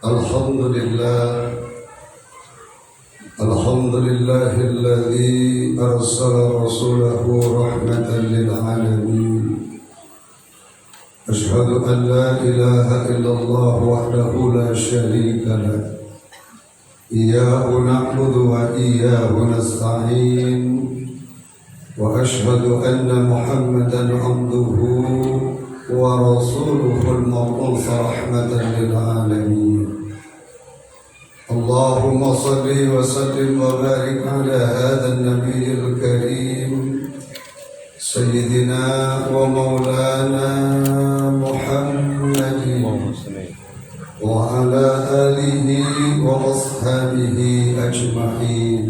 الحمد لله الذي أرسل رسوله رحمة للعالمين. أشهد أن لا إله إلا الله وحده لا شريك له، إياه نعبد وإياه نستعين. وأشهد أن محمدا عبده ورسوله المبعوث رحمة للعالمين. اللهم صل وسلم وبارك على هذا النبي الكريم سيدنا ومولانا محمد وعلى آله وأصحابه أجمعين.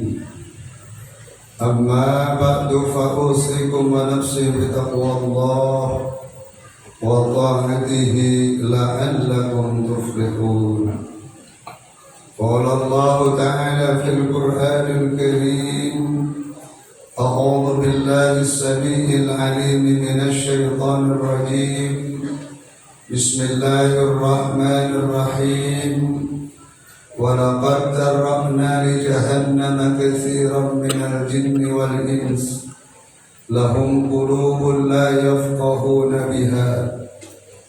أما بعد فأوصيكم ونفسي بتقوى الله وطاعته لعلكم تفلحون. قال الله تعالى في القرآن الكريم: أعوذ بالله السميع العليم من الشيطان الرجيم. بسم الله الرحمن الرحيم. ولقد ذرأنا لجهنم كثيرا من الجن والإنس لهم قلوب لا يفقهون بها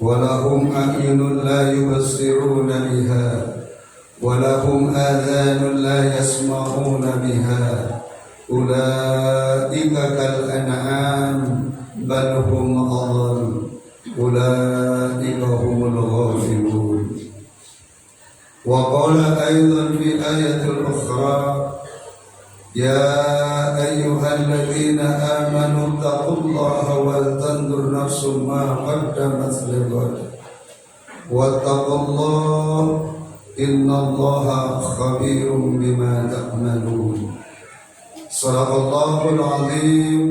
ولهم أعين لا يبصرون بها ولهم آذان لا يسمعون بها أولئك كالأنعام بل هم أضل أولئك هم الغافلون. وقال أيضا في آية أخرى: يا أيها الذين آمنوا اتقوا الله ولتنظر نفس ما قدمت لغد واتقوا الله إن الله خبير بما تعملون. صدق الله العظيم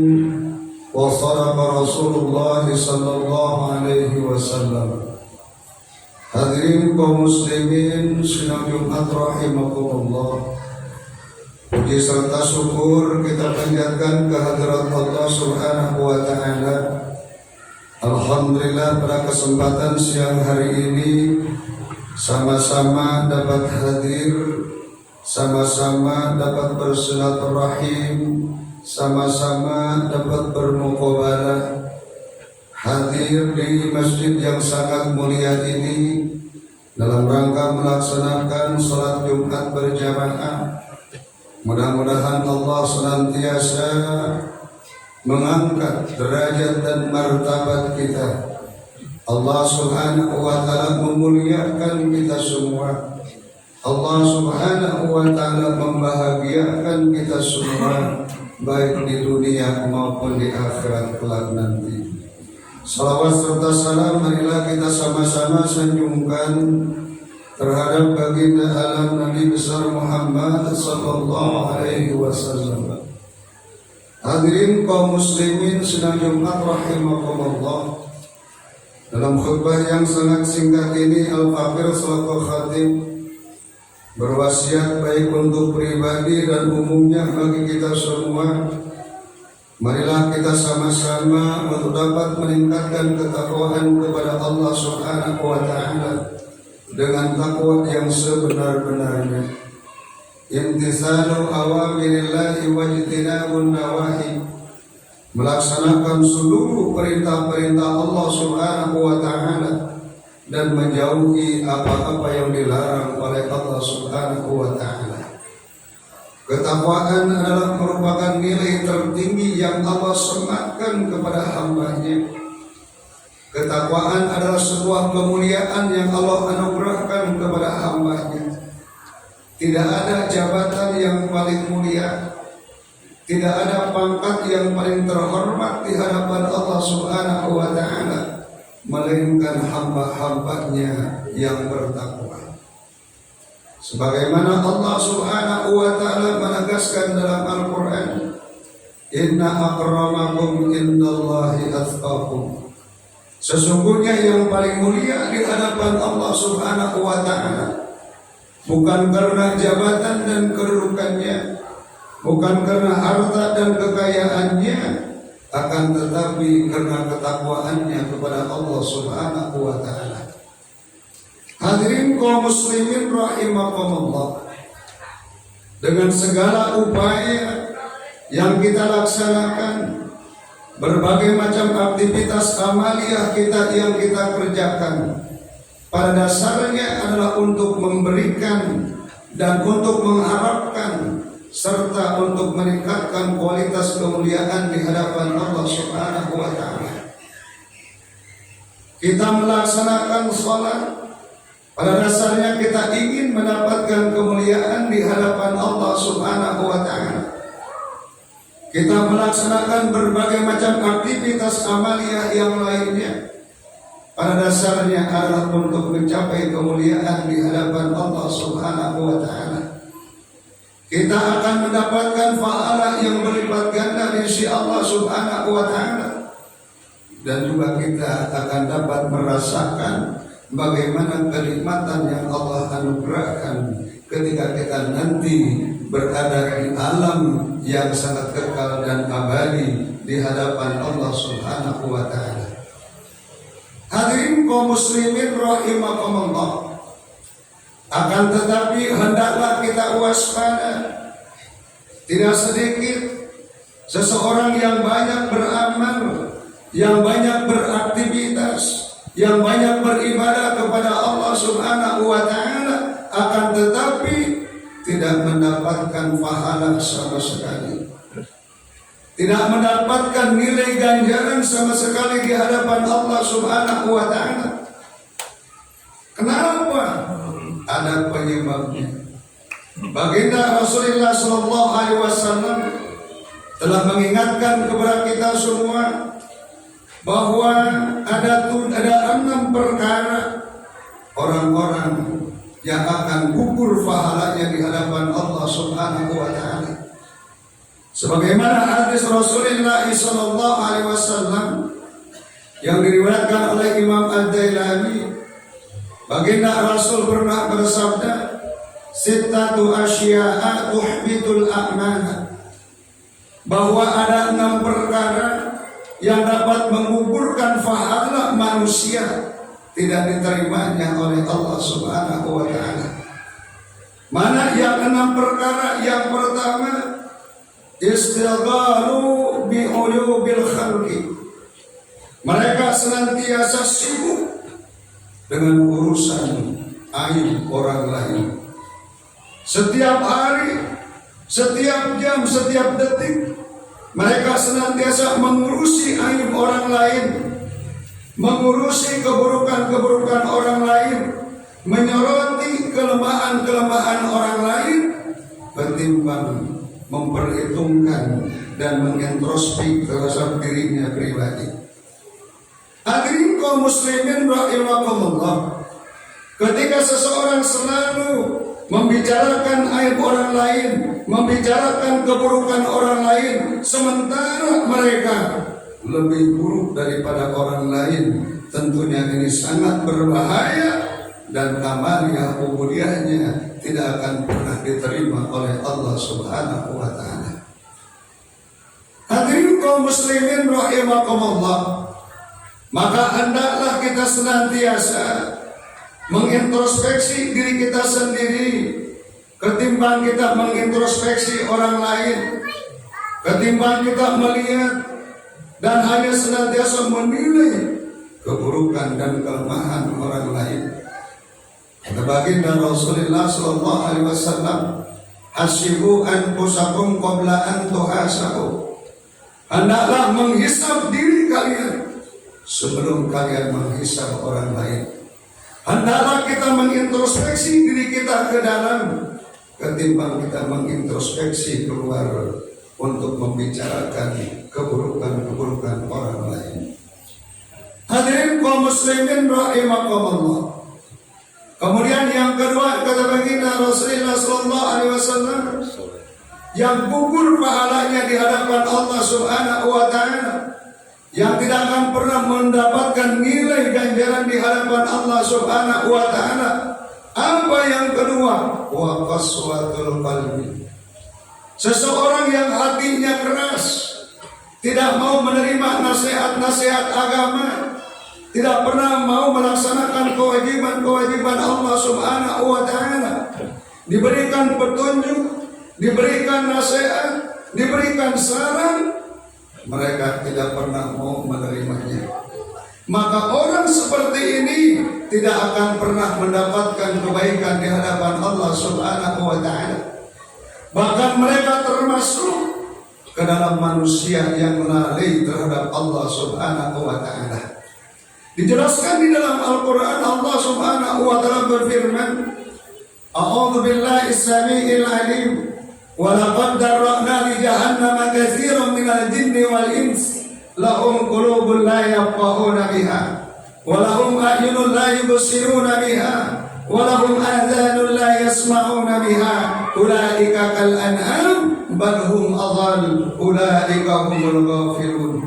وصدق رسول الله صلى الله عليه وسلم. Hadirin kaum muslimin sidang Jumat rahimakumullah. Puji serta syukur kita panjatkan kehadirat Allah Subhanahu wa taala. Alhamdulillah pada kesempatan siang hari ini sama-sama dapat hadir, sama-sama dapat bersilaturahim, sama-sama dapat bermuqabalah, hadir di masjid yang sangat mulia ini dalam rangka melaksanakan salat Jumat berjamaah. Mudah-mudahan Allah senantiasa mengangkat derajat dan martabat kita. Allah Subhanahu wa ta'ala memuliakan kita semua. Allah Subhanahu wa ta'ala membahagiakan kita semua, baik di dunia maupun di akhirat kelak nanti. Salawat serta salam marilah kita sama-sama sanjungkan terhadap baginda alam Nabi besar Muhammad sallallahu alaihi wasallam. Hadirin kaum muslimin sidang Jumat rahimakumullah. Dalam khutbah yang sangat singkat ini, Al-Faqir selaku khatib berwasiat baik untuk pribadi dan umumnya bagi kita semua. Marilah kita sama-sama untuk dapat meningkatkan ketakwaan kepada Allah Subhanahu wa ta'ala dengan takwa yang sebenar-benarnya. Imtithalu awamirillahi wajtinabun nawahi, melaksanakan seluruh perintah-perintah Allah Subhanahu wa ta'ala dan menjauhi apa-apa yang dilarang oleh Allah Subhanahu wa ta'ala. Ketakwaan adalah merupakan nilai tertinggi yang Allah sematkan kepada hamba-Nya. Ketakwaan adalah sebuah kemuliaan yang Allah anugerahkan kepada hamba-Nya. Tidak ada jabatan yang paling mulia, tidak ada pangkat yang paling terhormat di hadapan Allah Subhanahu wa ta'ala melainkan hamba-hamba-Nya yang bertakwa. Sebagaimana Allah Subhanahu wa ta'ala menegaskan dalam Al-Quran: Inna akramakum indallahi atqakum. Sesungguhnya yang paling mulia di hadapan Allah Subhanahu wa ta'ala bukan karena jabatan dan kedudukannya, bukan karena harta dan kekayaannya, akan tetapi karena ketakwaannya kepada Allah Subhanahu wa ta'ala. Hadirin kaum muslimin rahimakumullah, dengan segala upaya yang kita laksanakan, berbagai macam aktivitas amaliyah kita yang kita kerjakan, pada dasarnya adalah untuk memberikan dan untuk mengharapkan serta untuk meningkatkan kualitas kemuliaan di hadapan Allah Subhanahu wa taala. Kita melaksanakan salat, pada dasarnya kita ingin mendapatkan kemuliaan di hadapan Allah Subhanahu wa taala. Kita melaksanakan berbagai macam aktivitas amaliyah yang lainnya, pada dasarnya adalah untuk mencapai kemuliaan di hadapan Allah Subhanahu wa taala. Kita akan mendapatkan pahala yang berlipat ganda di sisi Allah Subhanahu wa taala. Dan juga kita akan dapat merasakan bagaimana kenikmatan yang Allah anugerahkan ketika kita nanti berada di alam yang sangat kekal dan abadi di hadapan Allah Subhanahu wa taala. Hadirin kaum muslimin rahimakumullah, akan tetapi hendaklah kita waspada. Tidak sedikit seseorang yang banyak beramal, yang banyak beraktivitas, yang banyak beribadah kepada Allah Subhanahu wa taala, akan tetapi tidak mendapatkan pahala sama sekali, tidak mendapatkan nilai ganjaran sama sekali di hadapan Allah Subhanahu wa taala. Kenapa? Ada penyebabnya. Baginda Rasulullah sallallahu alaihi wasallam telah mengingatkan kepada kita semua bahwa ada 6 perkara orang-orang yang akan gugur pahalanya di hadapan Allah Subhanahu wa taala. Sebagaimana hadis Rasulullah sallallahu alaihi wasallam yang diriwayatkan oleh Imam Ad-Dailami, baginda Rasul pernah bersabda, "Sittatu asya'a tuhbitul a'mal." Bahwa ada 6 perkara yang dapat menguburkan pahala manusia, tidak diterimanya oleh Allah Subhanahu wa taala. Mana yang 6 perkara? Yang pertama, istighalu bi ulubil khalqi. Mereka senantiasa sibuk dengan urusan aib orang lain. Setiap hari, setiap jam, setiap detik, mereka senantiasa mengurusi aib orang lain, mengurusi keburukan-keburukan orang lain, menyoroti kelemahan-kelemahan orang lain, ketimbang memperhitungkan dan mengintrospeksi terhadap dirinya pribadi. Hadirin kaum muslimin rahimakumullah, ketika seseorang selalu membicarakan aib orang lain, membicarakan keburukan orang lain, sementara mereka lebih buruk daripada orang lain, tentunya ini sangat berbahaya dan amaliyah ubudiyahnya tidak akan pernah diterima oleh Allah Subhanahu wa taala. Hadirin kaum muslimin rahimakumullah, maka hendaklah kita senantiasa mengintrospeksi diri kita sendiri ketimbang kita mengintrospeksi orang lain, ketimbang kita melihat dan hanya senantiasa menilai keburukan dan kelemahan orang lain. Kata baginda Rasulullah sallallahu alaihi wasallam, "Hasibu anfusakum qabla an tuhasabu." Hendaklah menghisab diri kalian sebelum kalian menghisab orang lain. Hendaklah kita mengintrospeksi diri kita ke dalam ketimbang kita mengintrospeksi keluar untuk membicarakan keburukan-keburukan orang lain. Hadirin kaum muslimin rahimakumullah. Kemudian yang kedua, kata baginda Rasulullah sallallahu alaihi wasallam, yang gugur pahalanya di hadapan Allah Subhanahu wa taala, yang tidak akan pernah mendapatkan nilai ganjaran di hadapan Allah Subhanahu wa taala. Apa yang kedua? Wa qaswatul qalbi. Seseorang yang hatinya keras, tidak mau menerima nasihat-nasihat agama, tidak pernah mau melaksanakan kewajiban-kewajiban Allah Subhanahu wa Ta'ala. Diberikan petunjuk, diberikan nasihat, diberikan saran, mereka tidak pernah mau menerimanya. Maka orang seperti ini tidak akan pernah mendapatkan kebaikan di hadapan Allah Subhanahu wa Ta'ala. Bahkan mereka termasuk ke dalam manusia yang lalai terhadap Allah Subhanahu wa Ta'ala. Dijelaskan di dalam Al-Quran, Allah Subhanahu wa Ta'ala berfirman, A'udzu billahi as-sami'il 'alim wa laqad darra'na li jahannama katsiran minal jinni wal ins lahum qulubun la yafqahuna biha wa lahum a'yunun la yubsiruna biha wa lahum adhanun la yasma'una biha ulaika kal an'am bal hum adhal ulaika humul ghafilun.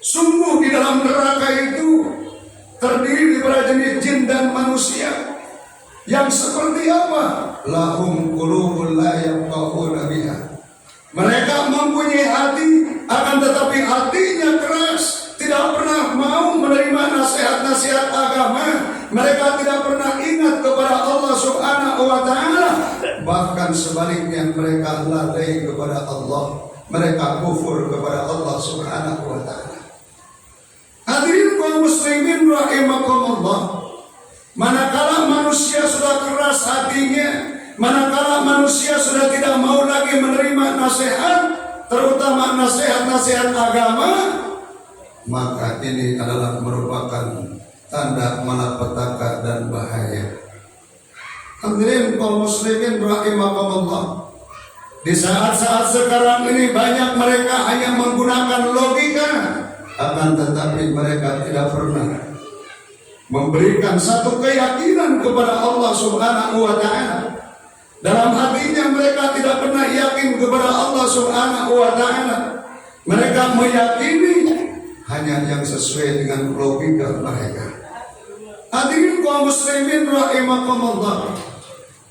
Sungguh di dalam neraka itu terdiri dari jenis jin dan manusia yang seperti apa? Lahum qulubun la yafqahuna biha. Mereka mempunyai hati, akan tetapi hatinya keras, tidak pernah mau menerima nasihat-nasihat agama. Mereka tidak pernah ingat kepada Allah Subhanahu wa Ta'ala. Bahkan sebaliknya mereka lalai kepada Allah. Mereka kufur kepada Allah Subhanahu wa Ta'ala. Hadirin kaum muslimin rahimakumullah, manakala manusia sudah keras hatinya, manakala manusia sudah tidak mau lagi menerima nasihat, terutama nasihat-nasihat agama, maka ini adalah merupakan tanda malapetaka dan bahaya. Hadirin kaum muslimin rahimakumullah, di saat-saat sekarang ini banyak mereka hanya menggunakan logika, akan tetapi mereka tidak pernah memberikan satu keyakinan kepada Allah Subhanahu wa Ta'ala. Dalam hatinya mereka tidak pernah yakin kepada Allah Subhanahu wa Ta'ala. Mereka meyakini hanya yang sesuai dengan logika mereka. Hadirin kaum muslimin rahimakumullah.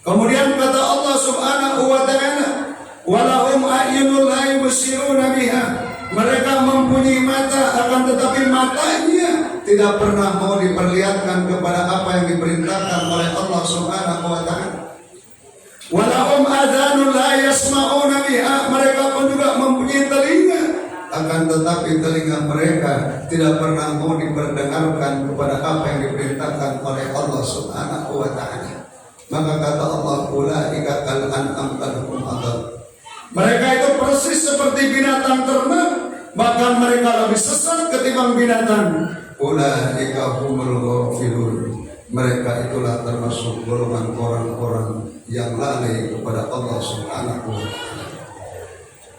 Kemudian kata Allah Subhanahu wa Ta'ala, walahum a'yunul la yubsiruna biha. Mereka mempunyai mata, akan tetapi matanya tidak pernah mau diperlihatkan kepada apa yang diperintahkan oleh Allah Subhanahu wa Ta'ala. Walahum adhanun la yasma'una biha. Mereka pun juga mempunyai telinga, akan tetapi telinga mereka tidak pernah mau diperdengarkan kepada apa yang diperintahkan oleh Allah Subhanahu wa Ta'ala. Maka kata Allah, ulaika kal an'am bal hum adall. Mereka itu persis seperti binatang ternak, bahkan mereka lebih sesat ketimbang binatang. Ulaika humul ghafilun. Mereka itulah termasuk golongan orang-orang yang lalai kepada Allah Subhanahu wa Ta'ala.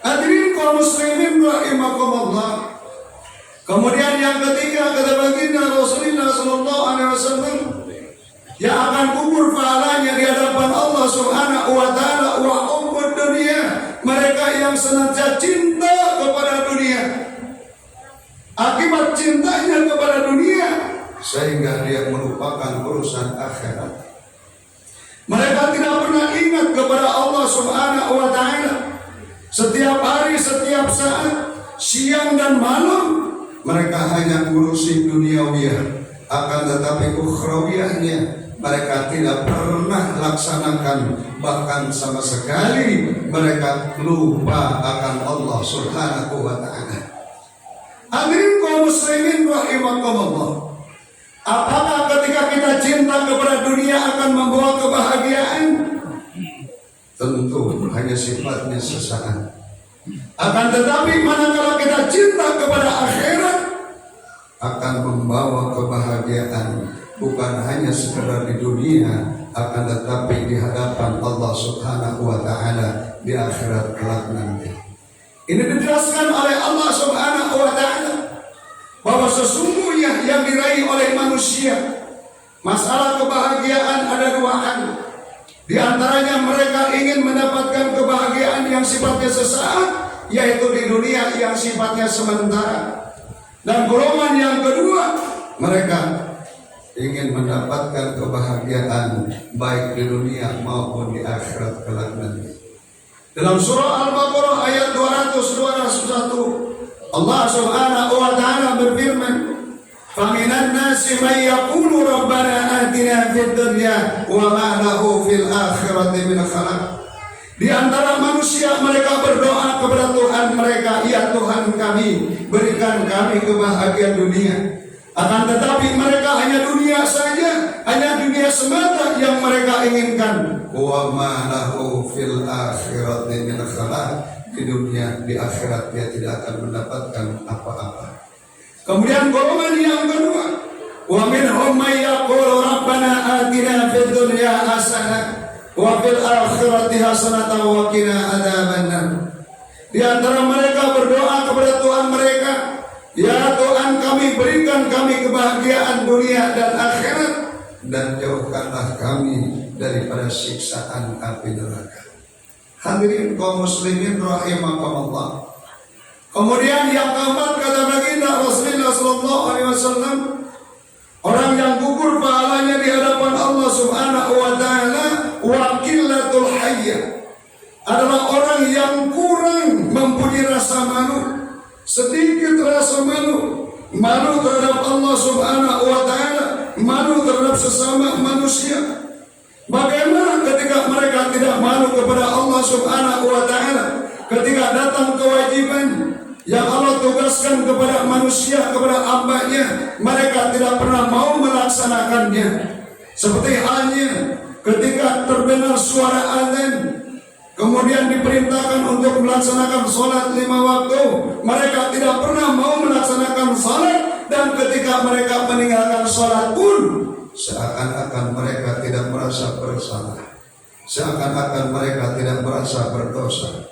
Hadirin kaum muslimin rahimakumullah. Kemudian yang ketiga, kata baginda Rasulullah sallallahu alaihi wasallam, yang akan kubur pahalanya di hadapan Allah Subhanahu wa Ta'ala wa hubbud dunya. Mereka yang senantiasa cinta kepada dunia. Akibat cintanya kepada dunia, sehingga dia melupakan urusan akhirat. Mereka tidak pernah ingat kepada Allah Subhanahu wa Ta'ala. Setiap hari, setiap saat, siang dan malam, mereka hanya ngurusi duniawiyah, akan tetapi ukhrawiyahnya mereka tidak pernah laksanakan. Bahkan sama sekali mereka lupa akan Allah Subhanahu wa Ta'ala. Hadirin kaum muslimin rahimakumullah, apakah ketika kita cinta kepada dunia akan membawa kebahagiaan? Tentu hanya sifatnya sesaat. Akan tetapi manakala kita cinta kepada akhirat, akan membawa kebahagiaan. Bukan hanya sekedar di dunia, akan tetapi di hadapan Allah Subhanahu wa Ta'ala di akhirat kelak nanti. Ini dijelaskan oleh Allah Subhanahu wa Ta'ala bahwa sesungguhnya yang diraih oleh manusia, masalah kebahagiaan ada dua hal. Di antaranya mereka ingin mendapatkan kebahagiaan yang sifatnya sesaat, yaitu di dunia yang sifatnya sementara. Dan golongan yang kedua, mereka ingin mendapatkan kebahagiaan baik di dunia maupun di akhirat kelak nanti. Dalam surah Al-Baqarah ayat 201, Allah Subhanahu wa Ta'ala berfirman, Faminan nasi man yaqulu rabbana atina fid dunya wa ma lahu fil akhirati min khalaq. Di antara manusia mereka berdoa kepada Tuhan mereka, ya Tuhan kami, berikan kami kebahagiaan dunia. Akan tetapi mereka hanya dunia saja, hanya dunia semata yang mereka inginkan. Wa ma lahu fil akhirati min khalaq. Di dunia, di akhirat dia tidak akan mendapatkan apa-apa. Kemudian golongan yang kedua, wa minhum may yaqulu rabbana atina fid dunya hasanah wa fil akhirati hasanah wa qina adzabannar. Di antara mereka berdoa kepada Tuhan mereka, ya Tuhan kami, berikan kami kebahagiaan dunia dan akhirat, dan jauhkanlah kami daripada siksaan api neraka. Hadirin kaum muslimin rahimakumullah. Kemudian yang keempat kata baginda Rasulullah sallallahu alaihi wasallam, orang yang gugur pahalanya di hadapan Allah Subhanahu wa taala wa qillatul hayya, adalah orang yang kurang mempunyai rasa malu, sedikit rasa malu, malu terhadap Allah Subhanahu wa taala, malu terhadap sesama manusia. Bagaimana ketika mereka tidak malu kepada Allah Subhanahu wa taala, ketika datang kewajiban yang Allah tugaskan kepada manusia, kepada hambanya, mereka tidak pernah mau melaksanakannya. Seperti halnya ketika terdengar suara azan, kemudian diperintahkan untuk melaksanakan sholat 5 waktu, mereka tidak pernah mau melaksanakan sholat, dan ketika mereka meninggalkan sholat pun seakan-akan mereka tidak merasa bersalah, seakan-akan mereka tidak merasa berdosa.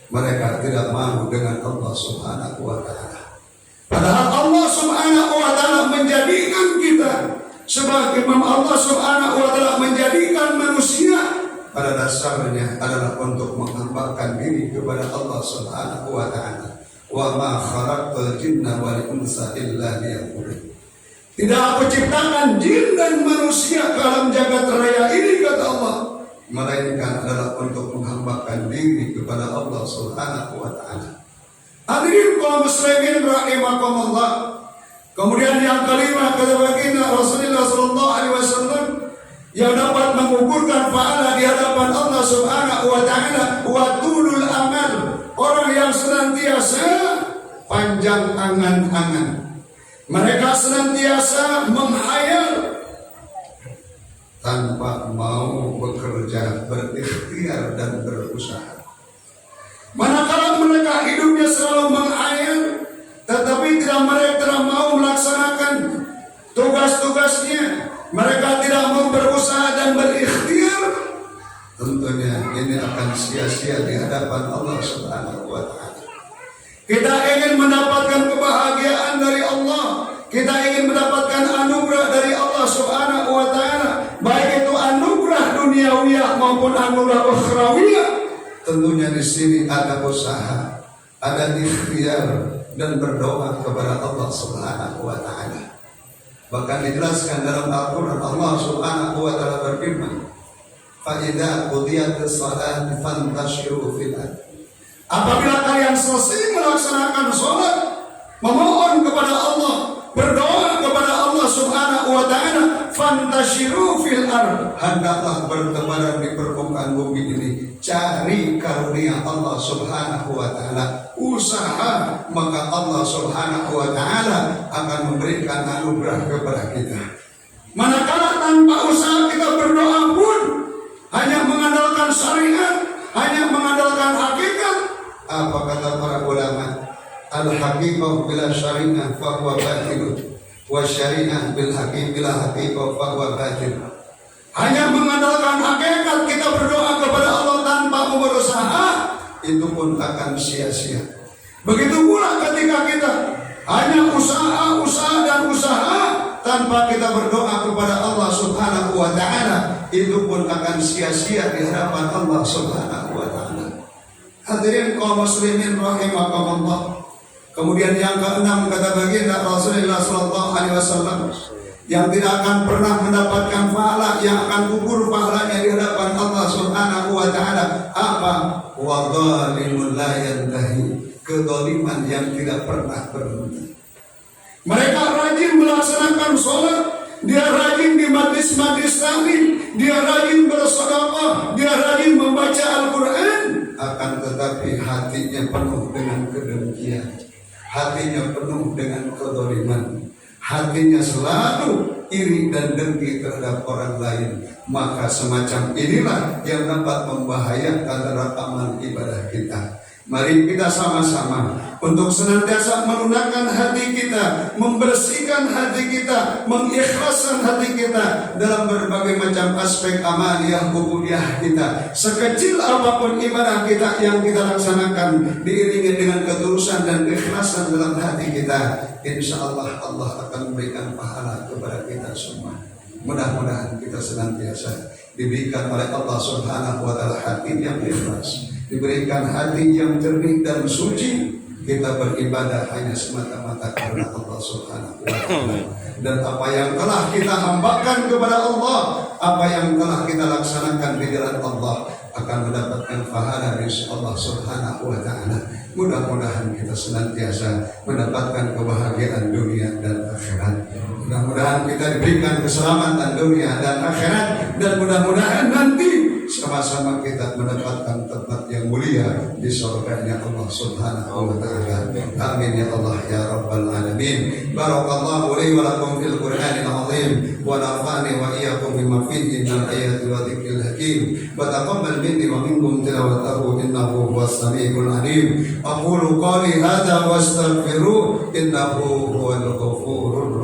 Mereka tidak malu dengan Allah Subhanahu wa taala. Padahal Allah Subhanahu wa taala menjadikan kita sebagai Allah Subhanahu wa taala menjadikan manusia pada dasarnya adalah untuk menghambakan diri kepada Allah Subhanahu wa taala. Wa ma khalaqtul jinna wal insa illa liya'budun. Tidak aku ciptakan jin dan manusia ke alam jagat raya ini, kata Allah, melainkan adalah untuk menghambakan diri kepada Allah Subhanahu wa taala. Hadirin kaum muslimin rahimakumullah. Kemudian yang kelima kata baginda Rasulullah sallallahu alaihi wasallam, yang dapat mengukurkan pahala di hadapan Allah Subhanahu wa taala wa tulul amal, orang yang senantiasa panjang angan-angan. Mereka senantiasa menghayal tanpa mau bekerja, berikhtiar dan berusaha. Manakala mereka hidupnya selalu menghayal, tetapi mereka tidak mau melaksanakan tugas-tugasnya, mereka tidak mau berusaha dan berikhtiar, tentunya ini akan sia-sia di hadapan Allah Subhanahu wa taala. Kita ingin mendapatkan kebahagiaan dari Allah, kita ingin mendapatkan anugerah dari Allah Subhanahu wa taala, baik itu anugerah duniawiyah maupun anugerah ukhrawiyah. Tentunya di sini ada usaha, ada ikhtiar dan berdoa kepada Allah Subhanahu wa taala. Bahkan dijelaskan dalam Al-Qur'an, Allah Subhanahu wa taala berfirman, "Fa idza qudiyatis shalah fantashiru fil ardh." Apabila kalian selesai melaksanakan sholat, memohon kepada Allah, berdoa kepada Allah Subhanahu wa taala, fantashiru fil ardh, hendaklah bertebaran di permukaan bumi ini, cari karunia Allah Subhanahu wa taala, usaha, maka Allah Subhanahu wa taala akan memberikan anugerah kepada kita. Manakala tanpa usaha kita berdoa pun hanya mengandalkan syariat, hanya mengandalkan hakikat, apa kata para ulama? Al-haqiqah bila syariah fa huwa batil, wa syariah bil haqiqah bila haqiqah fa huwa batil. Hanya mengandalkan hakikat kita berdoa kepada Allah tanpa berusaha, itu pun akan sia-sia. Begitu pula ketika kita hanya usaha dan usaha tanpa kita berdoa kepada Allah Subhanahu wa taala, itu pun akan sia-sia di hadapan Allah Subhanahu wa taala. Hadirin kaum muslimin rahimakumullah. Kemudian yang keenam kata baginda Rasulullah sallallahu alaihi wasallam, yang tidak akan pernah mendapatkan pahala, yang akan gugur pahalanya di hadapan Allah Subhanahu wa taala, apa? Wa dhalimul la yantahi, kezaliman yang tidak pernah berhenti. Mereka rajin melaksanakan sholat, dia rajin di majlis-majlis taklim, dia rajin bersedekah, dia rajin membaca Al-Quran. Akan tetapi hatinya penuh dengan kedengkian, hatinya penuh dengan kezaliman, hatinya selalu iri dan dengki terhadap orang lain. Maka semacam inilah yang dapat membahayakan terhadap amal ibadah kita. Mari kita sama-sama untuk senantiasa melunakkan hati kita, membersihkan hati kita, mengikhlaskan hati kita dalam berbagai macam aspek amaliyah ubudiyah kita. Sekecil apapun ibadah kita yang kita laksanakan, diiringi dengan ketulusan dan keikhlasan dalam hati kita, insya Allah Allah akan memberikan pahala kepada kita semua. Mudah-mudahan kita senantiasa diberikan oleh Allah Subhanahu wa Ta'ala hati yang ikhlas, diberikan hati yang jernih dan suci. Kita beribadah hanya semata-mata karena Allah Subhanahu wa Ta'ala. Dan apa yang telah kita hambakan kepada Allah, apa yang telah kita laksanakan di jalan Allah, akan mendapatkan pahala dari Allah Subhanahu wa Ta'ala. Mudah-mudahan kita senantiasa mendapatkan kebahagiaan dunia dan akhirat. Mudah-mudahan kita diberikan keselamatan dunia dan akhirat, dan mudah-mudahan nanti sama-sama kita mendapatkan tempat yang mulia di surganya Allah Subhanahu wa Ta'ala. Amin ya Allah ya Rabbal Alamin. Barakallahu li wa lakum fil Qur'anil azim, wa nafa'ani wa iyyakum bima fihi minal ayati wa dzikril hakim, wa taqabbal minni wa minkum tilawatahu innahu huwas samiul alim. Aqulu qali hadza wastaghfiru innahu huwal ghafurur